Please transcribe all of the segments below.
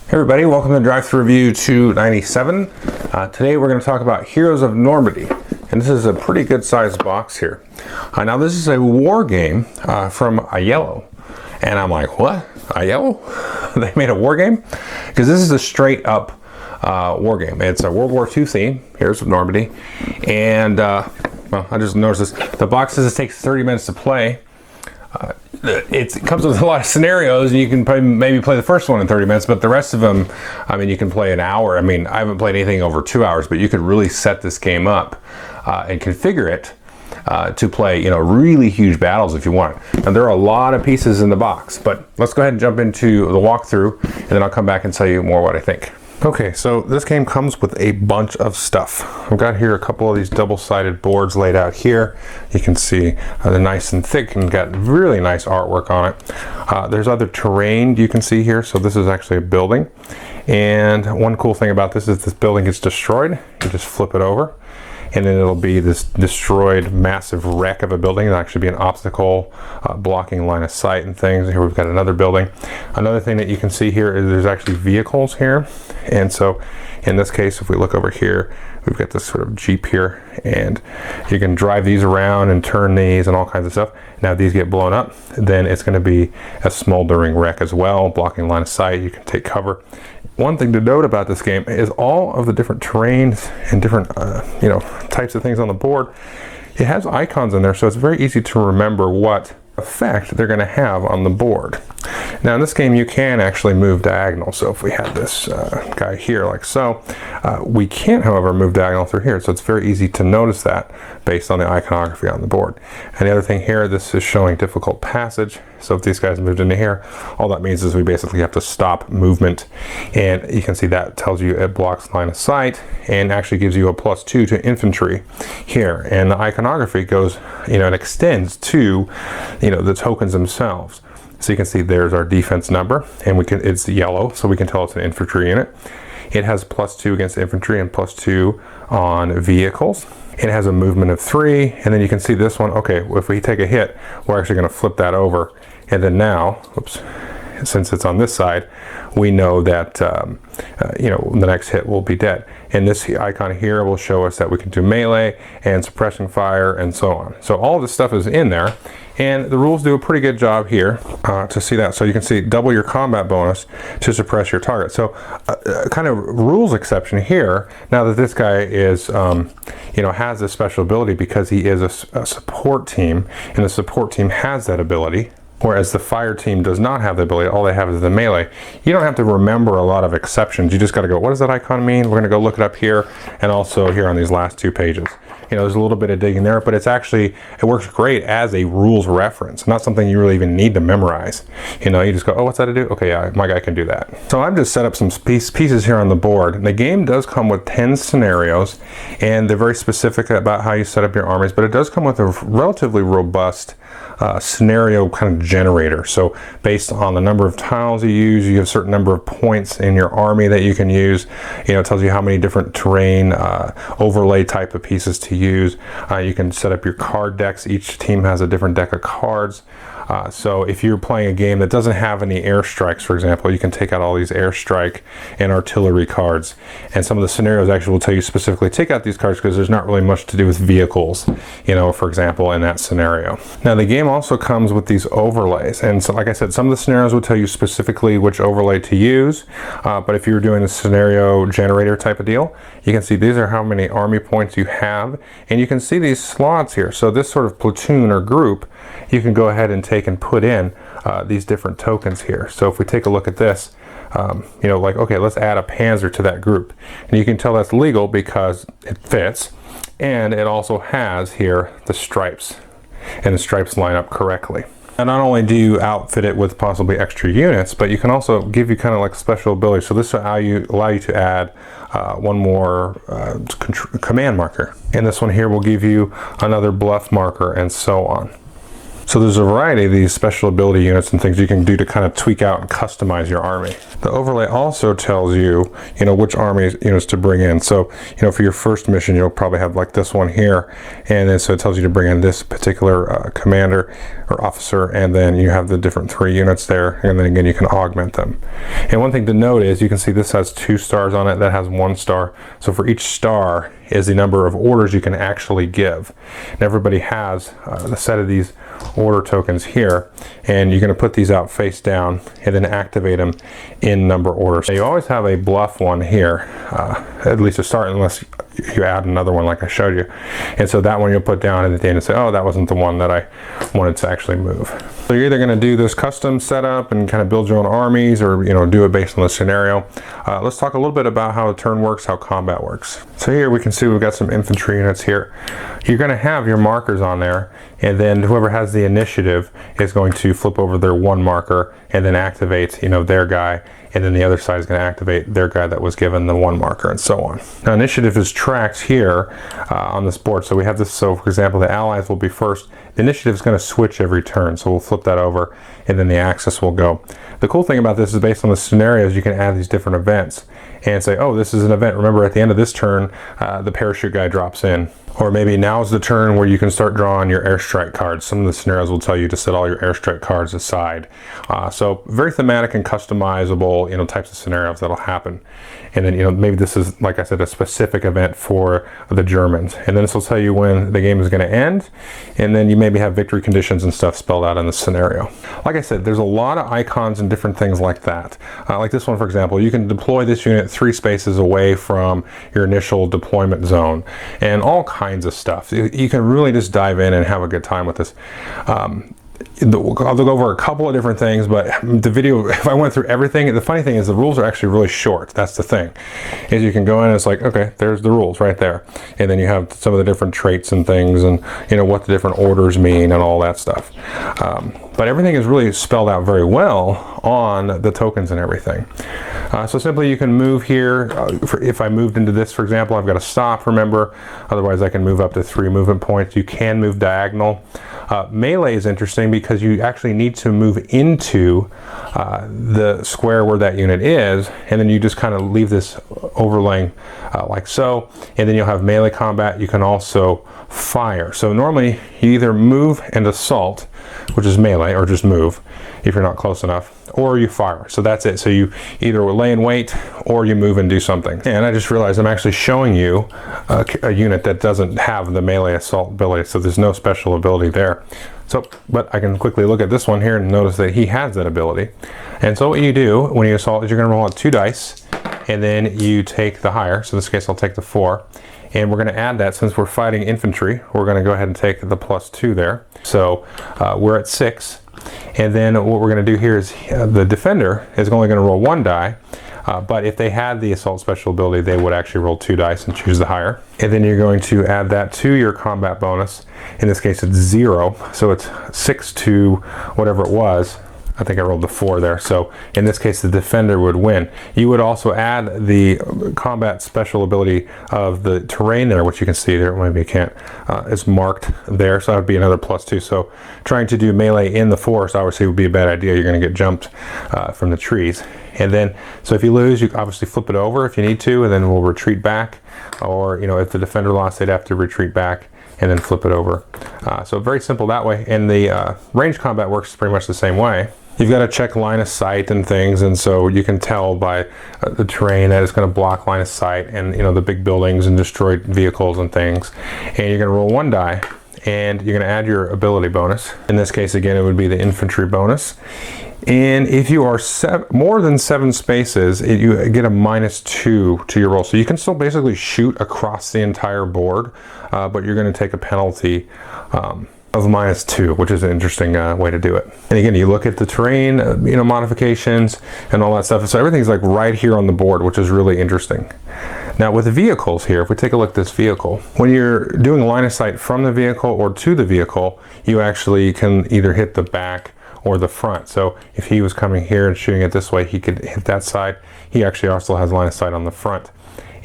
Hey everybody, welcome to Drive Thru Review 297. Today we're going to talk about Heroes of Normandy, and this is a pretty good sized box here. Now this is a war game from Aiello, and I'm like, what? Aiello? They made a war game? Because this is a straight up war game. It's a World War II theme, Heroes of Normandy, and well, I just noticed this. The box says it takes 30 minutes to play. It comes with a lot of scenarios, and you can maybe play the first one in 30 minutes, but the rest of them, I mean, you can play an hour. I mean, I haven't played anything over 2 hours, but you could really set this game up and configure it to play, you know, really huge battles if you want. Now, there are a lot of pieces in the box, but let's go ahead and jump into the walkthrough, and then I'll come back and tell you more what I think. Okay, so this game comes with a bunch of stuff. I've got here a couple of these double-sided boards laid out here. You can see they're nice and thick and got really nice artwork on it. There's other terrain you can see here. So this is actually a building. And one cool thing about this is this building gets destroyed. You just flip it over, and then it'll be this destroyed massive wreck of a building. It'll actually be an obstacle blocking line of sight and things. Here we've got another building. Another thing that you can see here is there's actually vehicles here. And so in this case, if we look over here, we've got this sort of Jeep here, and you can drive these around and turn these and all kinds of stuff. Now if these get blown up, then it's going to be a smoldering wreck as well, blocking line of sight. You can take cover. One thing to note about this game is all of the different terrains and different you know, types of things on the board. It has icons in there, so it's very easy to remember what effect they're going to have on the board. Now in this game you can actually move diagonal, so if we had this guy here like so, we can't however move diagonal through here, so it's very easy to notice that based on the iconography on the board. And the other thing here, this is showing difficult passage, so if these guys moved into here, all that means is we basically have to stop movement, and you can see that tells you it blocks line of sight and actually gives you a +2 to infantry here. And the iconography goes, you know, it extends to, you know, the tokens themselves. So you can see there's our defense number, and it's yellow, so we can tell it's an infantry unit. It has +2 against infantry and +2 on vehicles. It has a movement of 3, and then you can see this one. Okay, if we take a hit, we're actually going to flip that over, and then now, oops, since it's on this side, we know that you know, the next hit will be dead. And this icon here will show us that we can do melee and suppressing fire and so on. So all this stuff is in there, and the rules do a pretty good job here to see that. So you can see double your combat bonus to suppress your target. So kind of rules exception here, now that this guy is you know, has this special ability because he is a support team, and the support team has that ability. Whereas the fire team does not have the ability, all they have is the melee. You don't have to remember a lot of exceptions. You just got to go, what does that icon mean? We're going to go look it up here, and also here on these last 2 pages. You know, there's a little bit of digging there, but it's actually, it works great as a rules reference, not something you really even need to memorize. You know, you just go, oh, what's that to do? Okay, yeah, my guy can do that. So I've just set up some pieces here on the board. The game does come with 10 scenarios, and they're very specific about how you set up your armies, but it does come with a relatively robust scenario kind of generator. So based on the number of tiles you use, you have a certain number of points in your army that you can use. You know, it tells you how many different terrain overlay type of pieces to use. You can set up your card decks. Each team has a different deck of cards. So if you're playing a game that doesn't have any airstrikes, for example, you can take out all these airstrike and artillery cards. And some of the scenarios actually will tell you specifically take out these cards because there's not really much to do with vehicles, you know, for example, in that scenario. Now the game also comes with these overlays. And so like I said, some of the scenarios will tell you specifically which overlay to use. But if you're doing a scenario generator type of deal, you can see these are how many army points you have. And you can see these slots here. So this sort of platoon or group, you can go ahead and take and put in these different tokens here. So if we take a look at this, you know, like, okay, let's add a panzer to that group. And you can tell that's legal because it fits. And it also has here the stripes, and the stripes line up correctly. And not only do you outfit it with possibly extra units, but you can also give you kind of like special abilities. So this will allow you to add one more command marker. And this one here will give you another bluff marker and so on. So there's a variety of these special ability units and things you can do to kind of tweak out and customize your army. The overlay also tells you, which army units to bring in. So, for your first mission, you'll probably have like this one here, and then so it tells you to bring in this particular commander or officer, and then you have the different 3 units there, and then again you can augment them. And one thing to note is you can see this has 2 stars on it, that has 1 star. So for each star is the number of orders you can actually give. And everybody has a set of these order tokens here, and you're going to put these out face down and then activate them in number order. So you always have a bluff one here, at least to start, unless you add another one like I showed you. And so that one you'll put down at the end and say, oh, that wasn't the one that I wanted to actually move. So you're either going to do this custom setup and kind of build your own armies, or do it based on the scenario. Let's talk a little bit about how a turn works, how combat works. So here we can see we've got some infantry units here. You're going to have your markers on there, and then whoever has the initiative is going to flip over their 1 marker and then activate their guy, and then the other side is going to activate their guy that was given the 1 marker, and so on. Now initiative is tracked here on this board. So we have this, so for example the allies will be first. The initiative is going to switch every turn, so we'll flip that over and then the axis will go. The cool thing about this is based on the scenarios you can add these different events and say, oh, this is an event, remember at the end of this turn the parachute guy drops in. Or maybe now's the turn where you can start drawing your airstrike cards. Some of the scenarios will tell you to set all your airstrike cards aside. So very thematic and customizable, types of scenarios that'll happen. And then, maybe this is, like I said, a specific event for the Germans. And then this will tell you when the game is going to end. And then you maybe have victory conditions and stuff spelled out in the scenario. Like I said, there's a lot of icons and different things like that. Like this one, for example, you can deploy this unit 3 spaces away from your initial deployment zone, and all kinds of stuff. You can really just dive in and have a good time with this. I'll go over a couple of different things, but the video, if I went through everything, the funny thing is the rules are actually really short. That's the thing, is you can go in and it's like, okay, there's the rules right there. And then you have some of the different traits and things, and what the different orders mean and all that stuff. But everything is really spelled out very well on the tokens and everything. So simply you can move here. If I moved into this, for example, I've got to stop, remember. Otherwise I can move up to 3 movement points. You can move diagonal. Melee is interesting because you actually need to move into the square where that unit is, and then you just kind of leave this overlaying like so, and then you'll have melee combat. You can also fire. So normally you either move and assault, which is melee, or just move if you're not close enough, or you fire. So that's it. So you either lay in wait or you move and do something. And I just realized I'm actually showing you a unit that doesn't have the melee assault ability, so there's no special ability there. So, but I can quickly look at this one here and notice that he has that ability. And so what you do when you assault is you're going to roll out 2 dice, and then you take the higher. So in this case I'll take the 4. And we're going to add that, since we're fighting infantry, we're going to go ahead and take the +2 there. So we're at 6. And then what we're going to do here is the defender is only going to roll 1 die. But if they had the assault special ability, they would actually roll 2 dice and choose the higher. And then you're going to add that to your combat bonus. In this case it's 0. So it's 6 to whatever it was. I think I rolled the 4 there. So in this case, the defender would win. You would also add the combat special ability of the terrain there, which you can see there. Maybe you can't. It's marked there, so that would be another +2. So trying to do melee in the forest obviously would be a bad idea. You're going to get jumped from the trees. And then, so if you lose, you obviously flip it over if you need to, and then we'll retreat back. Or, if the defender lost, they'd have to retreat back and then flip it over. So very simple that way. And the range combat works pretty much the same way. You've got to check line of sight and things, and so you can tell by the terrain that it's going to block line of sight, and the big buildings and destroyed vehicles and things. And you're going to roll 1 die, and you're going to add your ability bonus. In this case, again, it would be the infantry bonus. And if you are more than 7 spaces, you get a -2 to your roll. So you can still basically shoot across the entire board, but you're going to take a penalty of -2, which is an interesting way to do it. And again, you look at the terrain, modifications and all that stuff. So everything's like right here on the board, which is really interesting. Now with the vehicles here, if we take a look at this vehicle, when you're doing line of sight from the vehicle or to the vehicle, you actually can either hit the back or the front. So if he was coming here and shooting it this way, he could hit that side. He actually also has line of sight on the front.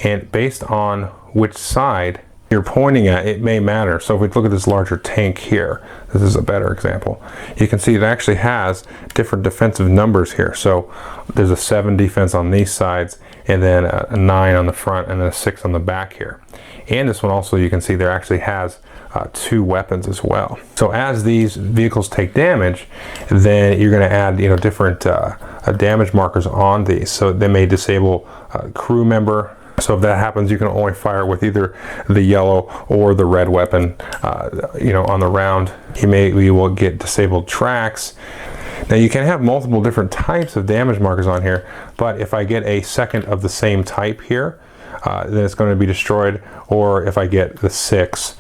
And based on which side you're pointing at, it may matter. So if we look at this larger tank here, this is a better example. You can see it actually has different defensive numbers here. So there's a 7 defense on these sides, and then a 9 on the front, and then a 6 on the back here. And this one also, you can see there actually has 2 weapons as well. So as these vehicles take damage, then you're going to add, different damage markers on these. So they may disable a crew member. So if that happens, you can only fire with either the yellow or the red weapon, on the round. You will get disabled tracks. Now you can have multiple different types of damage markers on here, but if I get a second of the same type here, then it's going to be destroyed, or if I get the 6,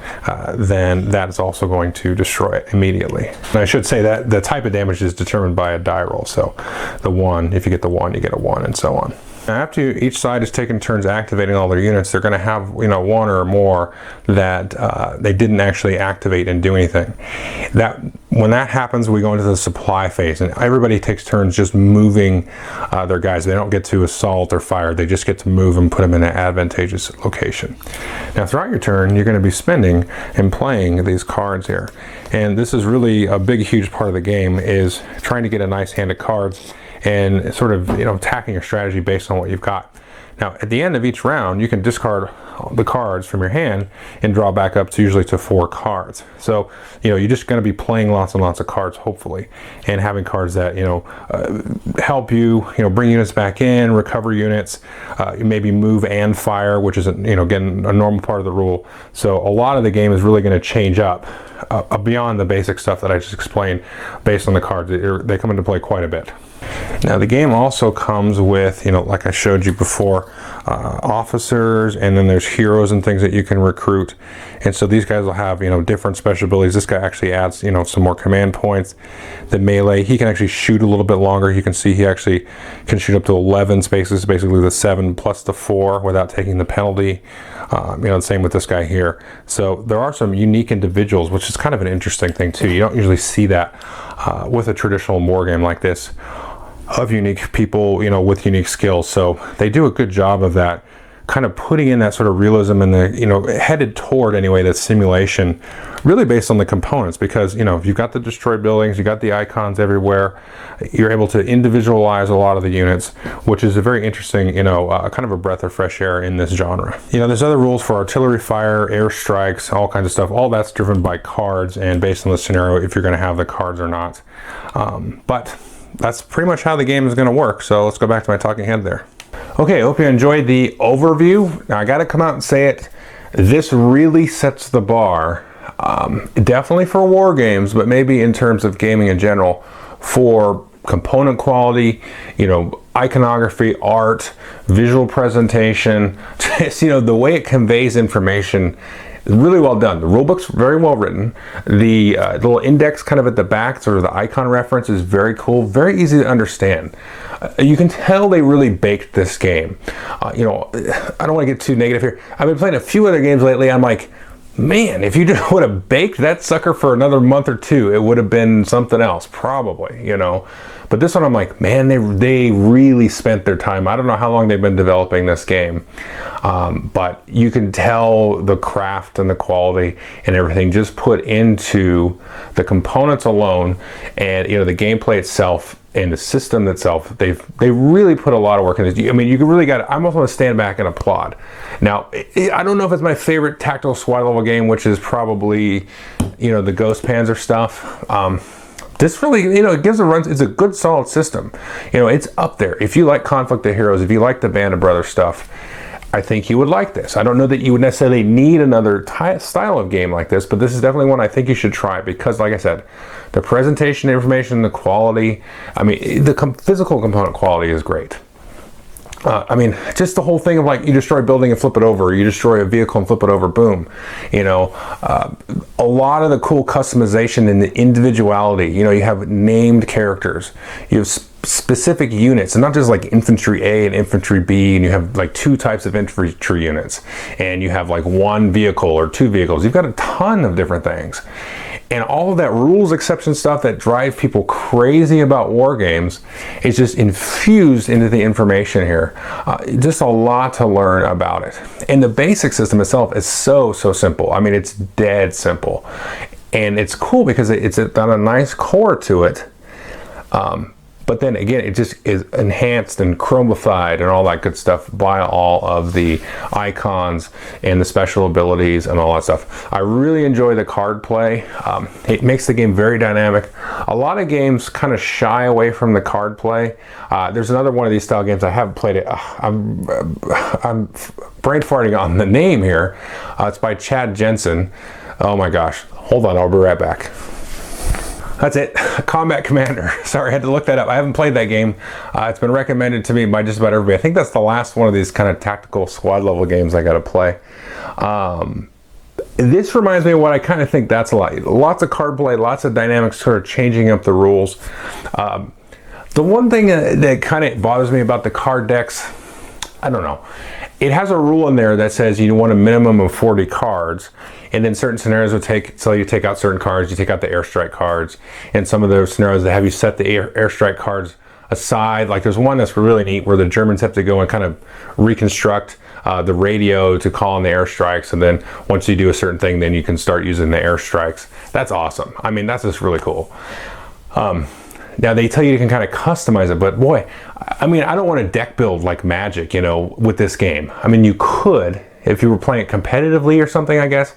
then that is also going to destroy it immediately. And I should say that the type of damage is determined by a die roll. So the 1, if you get the 1, you get a 1, and so on. Now, after each side has taken turns activating all their units, they're going to have 1 or more that they didn't actually activate and do anything. When that happens, we go into the supply phase, and everybody takes turns just moving their guys. They don't get to assault or fire. They just get to move and put them in an advantageous location. Now, throughout your turn, you're going to be spending and playing these cards here, and this is really a big, huge part of the game, is trying to get a nice hand of cards and sort of attacking your strategy based on what you've got. Now at the end of each round, you can discard the cards from your hand and draw back up to usually to 4 cards. So you're just going to be playing lots and lots of cards, hopefully, and having cards that help you bring units back in, recover units, maybe move and fire, which is again a normal part of the rule. So a lot of the game is really going to change up beyond the basic stuff that I just explained. Based on the cards, they come into play quite a bit. Now the game also comes with, like I showed you before, officers, and then there's heroes and things that you can recruit. And so these guys will have, different special abilities. This guy actually adds, some more command points. The melee, he can actually shoot a little bit longer. You can see he actually can shoot up to 11 spaces, basically the 7 plus the 4 without taking the penalty. The same with this guy here. So there are some unique individuals, which is kind of an interesting thing too. You don't usually see that with a traditional war game like this, of unique people, with unique skills. So they do a good job of that, kind of putting in that sort of realism and the, headed toward anyway, that simulation, really based on the components, because, you've got the destroyed buildings, you got the icons everywhere, you're able to individualize a lot of the units, which is a very interesting, kind of a breath of fresh air in this genre. There's other rules for artillery fire, airstrikes, all kinds of stuff. All that's driven by cards and based on the scenario, if you're going to have the cards or not. But that's pretty much how the game is going to work. So let's go back to my talking head there. Okay, I hope you enjoyed the overview. Now I got to come out and say it. This really sets the bar, definitely for war games, but maybe in terms of gaming in general, for component quality, iconography, art, visual presentation, just, the way it conveys information. Really well done. The rulebook's very well written. The little index kind of at the back, sort of the icon reference, is very cool, very easy to understand. You can tell they really baked this game. I don't want to get too negative here. I've been playing a few other games lately. I'm like, man, if you just would have baked that sucker for another month or 2, it would have been something else, probably, But this one, I'm like, man, they really spent their time. I don't know how long they've been developing this game, but you can tell the craft and the quality and everything just put into the components alone, and the gameplay itself and the system itself. They really put a lot of work in this. I mean, you really got. I almost want to stand back and applaud. Now, I don't know if it's my favorite tactical SWAT level game, which is probably, the Ghost Panzer stuff. This really, it gives a run. It's a good, solid system. It's up there. If you like Conflict of Heroes, if you like the Band of Brothers stuff, I think you would like this. I don't know that you would necessarily need another style of game like this, but this is definitely one I think you should try, because, like I said, the presentation information, the quality, the physical component quality is great. Just the whole thing of, like, you destroy a building and flip it over, or you destroy a vehicle and flip it over, boom. A lot of the cool customization and the individuality. You have named characters, you have specific units, and not just like infantry A and infantry B, and you have like 2 types of infantry units, and you have like 1 vehicle or 2 vehicles. You've got a ton of different things. And all of that rules exception stuff that drive people crazy about war games is just infused into the information here. Just a lot to learn about it. And the basic system itself is so simple. I mean, it's dead simple. And it's cool because it's got a nice core to it. But then again, it just is enhanced and chromified and all that good stuff by all of the icons and the special abilities and all that stuff. I really enjoy the card play. It makes the game very dynamic. A lot of games kind of shy away from the card play. There's another one of these style games. I haven't played it. I'm brain farting on the name here. It's by Chad Jensen. Oh my gosh. Hold on, I'll be right back. That's it, Combat Commander. Sorry, I had to look that up. I haven't played that game. It's been recommended to me by just about everybody. I think that's the last one of these kind of tactical squad level games I got to play. This reminds me of what I kind of think that's lots of card play, lots of dynamics, sort of changing up the rules. The one thing that kind of bothers me about the card decks, I don't know. It has a rule in there that says you want a minimum of 40 cards, and then certain scenarios would so you take out certain cards, you take out the airstrike cards, and some of those scenarios that have you set the airstrike cards aside. Like there's one that's really neat where the Germans have to go and kind of reconstruct the radio to call in the airstrikes, and then once you do a certain thing, then you can start using the airstrikes. That's awesome. I mean, that's just really cool. Now they tell you can kind of customize it, but boy, I mean, I don't want to deck build like Magic, you know, with this game. I mean, you could if you were playing it competitively or something, I guess.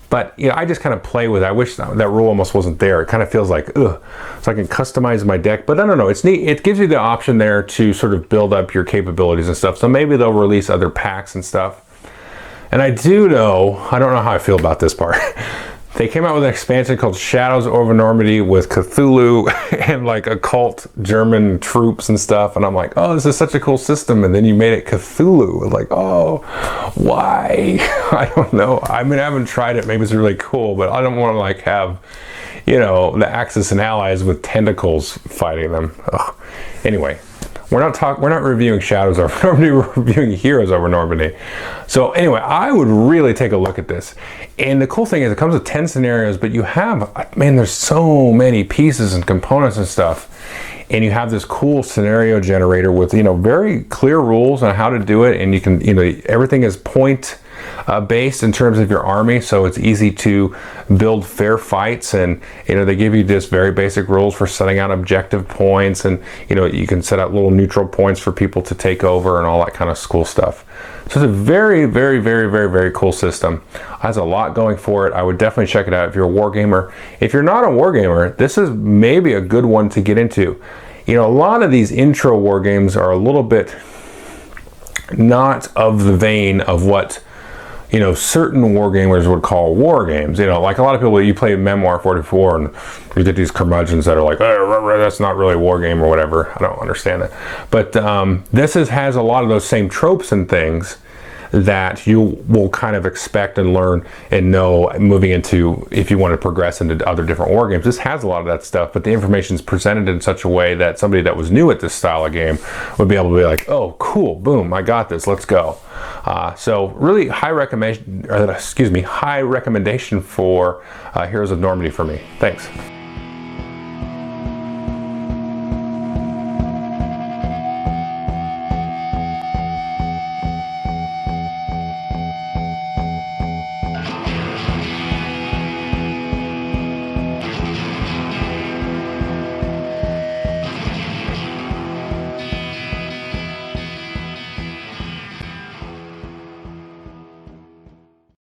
But you know, I just kind of play with it. I wish that rule almost wasn't there. It kind of feels like, ugh, so I can customize my deck. But I don't know, it's neat. It gives you the option there to sort of build up your capabilities and stuff. So maybe they'll release other packs and stuff. And I don't know how I feel about this part. They came out with an expansion called Shadows over Normandy with Cthulhu and like occult German troops and stuff. And I'm like, oh, this is such a cool system. And then you made it Cthulhu. Like, oh, why? I don't know. I mean, I haven't tried it. Maybe it's really cool, but I don't want to like have, you know, the Axis and allies with tentacles fighting them. Ugh. Anyway. We're not reviewing Shadows over Normandy, we're reviewing Heroes over Normandy. So anyway, I would really take a look at this. And the cool thing is it comes with 10 scenarios, but you have, man, there's so many pieces and components and stuff. And you have this cool scenario generator with, you know, very clear rules on how to do it. And you can, you know, everything is point based in terms of your army, so it's easy to build fair fights. And you know, they give you just very basic rules for setting out objective points, and you know, you can set out little neutral points for people to take over and all that kind of cool stuff. So it's a very cool system. It has a lot going for it. I would definitely check it out if you're a wargamer. If you're not a wargamer, this is maybe a good one to get into. You know, a lot of these intro war games are a little bit not of the vein of what, you know, certain wargamers would call war games. You know, like a lot of people, you play Memoir 44 and you get these curmudgeons that are like, oh, that's not really a war game or whatever. I don't understand it. But this has a lot of those same tropes and things that you will kind of expect and learn and know moving into, if you want to progress into other different war games. This has a lot of that stuff, but the information is presented in such a way that somebody that was new at this style of game would be able to be like, oh, cool, boom, I got this, let's go. So really high recommendation for Heroes of Normandy for me. Thanks.